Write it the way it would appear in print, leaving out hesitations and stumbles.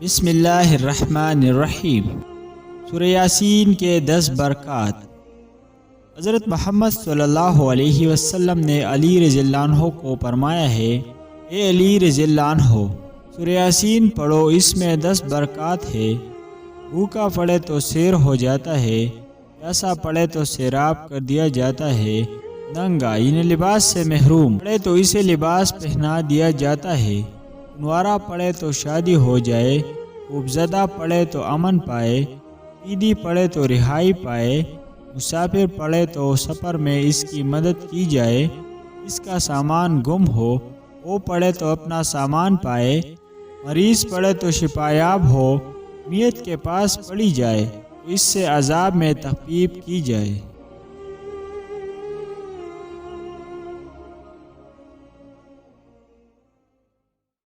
بسم اللہ الرحمن الرحیم۔ سورہ یاسین کے 10 برکات۔ حضرت محمد صلی اللہ علیہ وسلم نے علی رضی اللہ عنہ کو فرمایا ہے، اے علی رضی اللہ عنہ، سورہ یاسین پڑھو، اس میں 10 برکات ہے۔ بھوکا پڑھے تو سیر ہو جاتا ہے، پیاسا پڑھے تو سیراب کر دیا جاتا ہے، ننگا یعنی لباس سے محروم پڑھے تو اسے لباس پہنا دیا جاتا ہے، کنوارا پڑھے تو شادی ہو جائے، خوفزدہ پڑھے تو امن پائے، عیدی پڑھے تو رہائی پائے، مسافر پڑھے تو سفر میں اس کی مدد کی جائے، اس کا سامان گم ہو وہ پڑھے تو اپنا سامان پائے، مریض پڑھے تو شفایاب ہو، میت کے پاس پڑھی جائے تو اس سے عذاب میں تخفیف کی جائے۔